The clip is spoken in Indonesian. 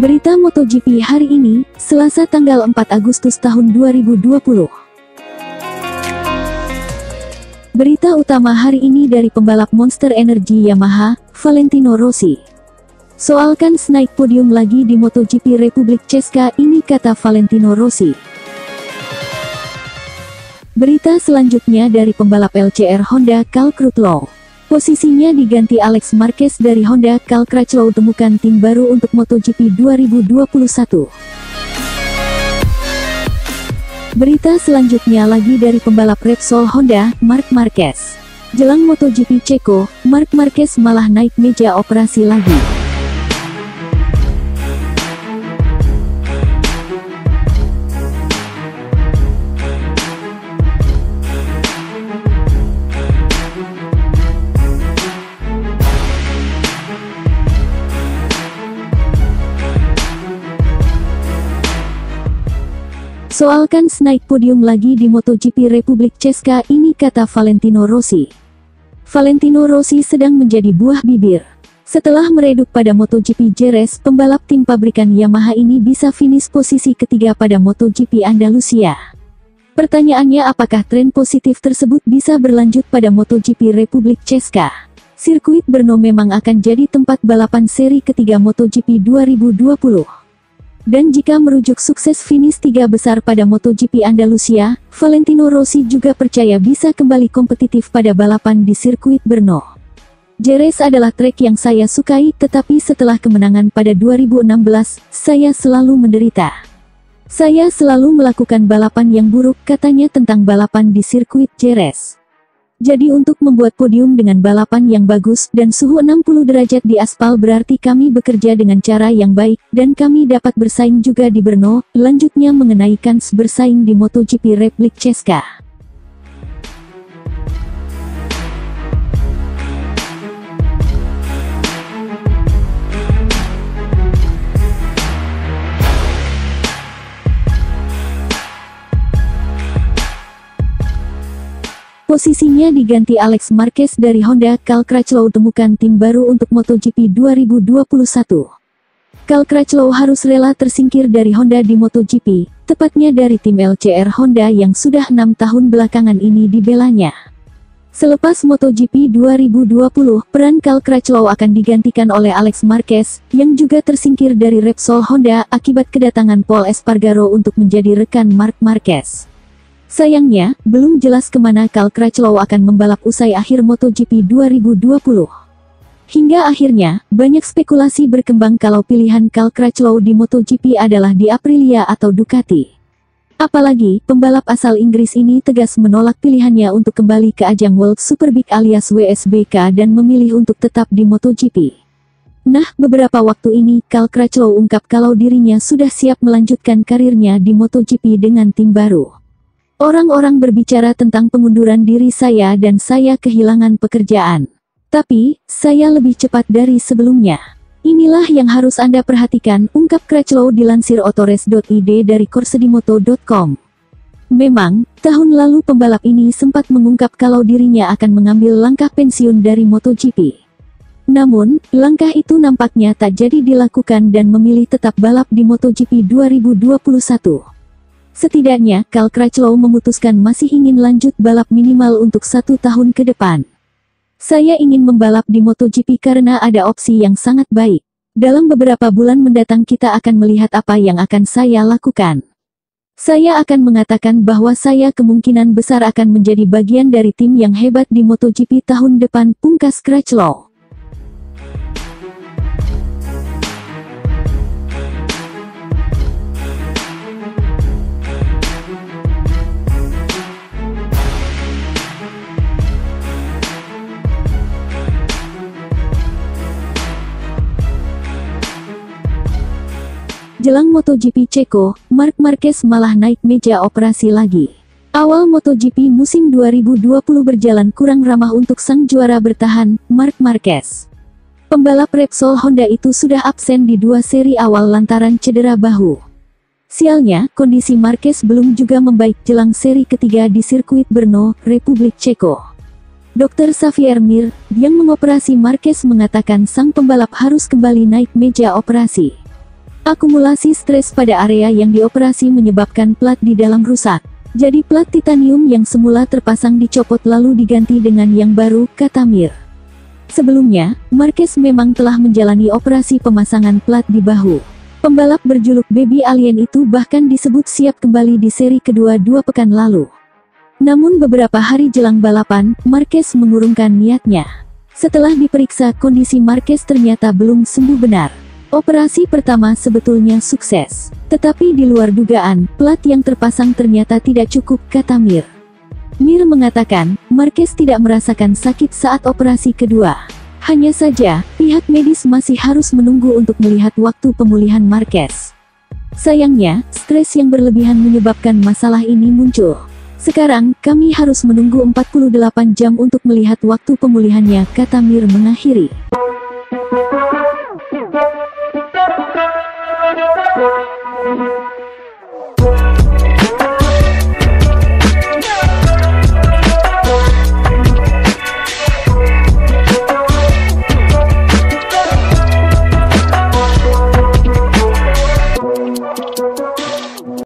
Berita MotoGP hari ini, Selasa tanggal 4 Agustus tahun 2020. Berita utama hari ini dari pembalap Monster Energy Yamaha, Valentino Rossi. Soalkan naik podium lagi di MotoGP Republik Česka ini, kata Valentino Rossi. Berita selanjutnya dari pembalap LCR Honda Cal Crutchlow. Posisinya diganti Alex Marquez dari Honda. Cal Crutchlow temukan tim baru untuk MotoGP 2021. Berita selanjutnya lagi dari pembalap Repsol Honda, Marc Marquez. Jelang MotoGP Ceko, Marc Marquez malah naik meja operasi lagi. Soalkan naik podium lagi di MotoGP Republik Česka ini, kata Valentino Rossi. Valentino Rossi sedang menjadi buah bibir. Setelah meredup pada MotoGP Jerez, pembalap tim pabrikan Yamaha ini bisa finish posisi ketiga pada MotoGP Andalusia. Pertanyaannya, apakah tren positif tersebut bisa berlanjut pada MotoGP Republik Česka? Sirkuit Brno memang akan jadi tempat balapan seri ketiga MotoGP 2020. Dan jika merujuk sukses finish tiga besar pada MotoGP Andalusia, Valentino Rossi juga percaya bisa kembali kompetitif pada balapan di sirkuit Brno. Jerez adalah trek yang saya sukai, tetapi setelah kemenangan pada 2016, saya selalu menderita. Saya selalu melakukan balapan yang buruk, katanya tentang balapan di sirkuit Jerez. Jadi untuk membuat podium dengan balapan yang bagus dan suhu 60 derajat di aspal berarti kami bekerja dengan cara yang baik, dan kami dapat bersaing juga di Brno. Lanjutnya mengenai kans bersaing di MotoGP Republik Česka. Posisinya diganti Alex Marquez dari Honda. Cal Crutchlow temukan tim baru untuk MotoGP 2021. Cal Crutchlow harus rela tersingkir dari Honda di MotoGP, tepatnya dari tim LCR Honda yang sudah 6 tahun belakangan ini dibelanya. Selepas MotoGP 2020, peran Cal Crutchlow akan digantikan oleh Alex Marquez, yang juga tersingkir dari Repsol Honda akibat kedatangan Pol Espargaro untuk menjadi rekan Marc Marquez. Sayangnya, belum jelas kemana Cal Crutchlow akan membalap usai akhir MotoGP 2020. Hingga akhirnya, banyak spekulasi berkembang kalau pilihan Cal Crutchlow di MotoGP adalah di Aprilia atau Ducati. Apalagi, pembalap asal Inggris ini tegas menolak pilihannya untuk kembali ke ajang World Superbike alias WSBK dan memilih untuk tetap di MotoGP. Nah, beberapa waktu ini, Cal Crutchlow ungkap kalau dirinya sudah siap melanjutkan karirnya di MotoGP dengan tim baru. Orang-orang berbicara tentang pengunduran diri saya dan saya kehilangan pekerjaan. Tapi, saya lebih cepat dari sebelumnya. Inilah yang harus Anda perhatikan, ungkap Crutchlow dilansir Autores.id dari Corsedimoto.com. Memang, tahun lalu pembalap ini sempat mengungkap kalau dirinya akan mengambil langkah pensiun dari MotoGP. Namun, langkah itu nampaknya tak jadi dilakukan dan memilih tetap balap di MotoGP 2021. Setidaknya, Cal Crutchlow memutuskan masih ingin lanjut balap minimal untuk 1 tahun ke depan. Saya ingin membalap di MotoGP karena ada opsi yang sangat baik. Dalam beberapa bulan mendatang kita akan melihat apa yang akan saya lakukan. Saya akan mengatakan bahwa saya kemungkinan besar akan menjadi bagian dari tim yang hebat di MotoGP tahun depan, pungkas Crutchlow. Jelang MotoGP Ceko, Marc Marquez malah naik meja operasi lagi. Awal MotoGP musim 2020 berjalan kurang ramah untuk sang juara bertahan, Marc Marquez. Pembalap Repsol Honda itu sudah absen di 2 seri awal lantaran cedera bahu. Sialnya, kondisi Marquez belum juga membaik jelang seri ketiga di sirkuit Brno, Republik Ceko. Dr. Xavier Mir, yang mengoperasi Marquez mengatakan sang pembalap harus kembali naik meja operasi. Akumulasi stres pada area yang dioperasi menyebabkan plat di dalam rusak. Jadi plat titanium yang semula terpasang dicopot lalu diganti dengan yang baru, kata Mir. Sebelumnya, Marquez memang telah menjalani operasi pemasangan plat di bahu. Pembalap berjuluk Baby Alien itu bahkan disebut siap kembali di seri kedua 2 pekan lalu. Namun beberapa hari jelang balapan, Marquez mengurungkan niatnya. Setelah diperiksa kondisi Marquez ternyata belum sembuh benar. Operasi pertama sebetulnya sukses, tetapi di luar dugaan, plat yang terpasang ternyata tidak cukup, kata Mir. Mir mengatakan, Marquez tidak merasakan sakit saat operasi kedua. Hanya saja, pihak medis masih harus menunggu untuk melihat waktu pemulihan Marquez. Sayangnya, stres yang berlebihan menyebabkan masalah ini muncul. Sekarang, kami harus menunggu 48 jam untuk melihat waktu pemulihannya, kata Mir mengakhiri.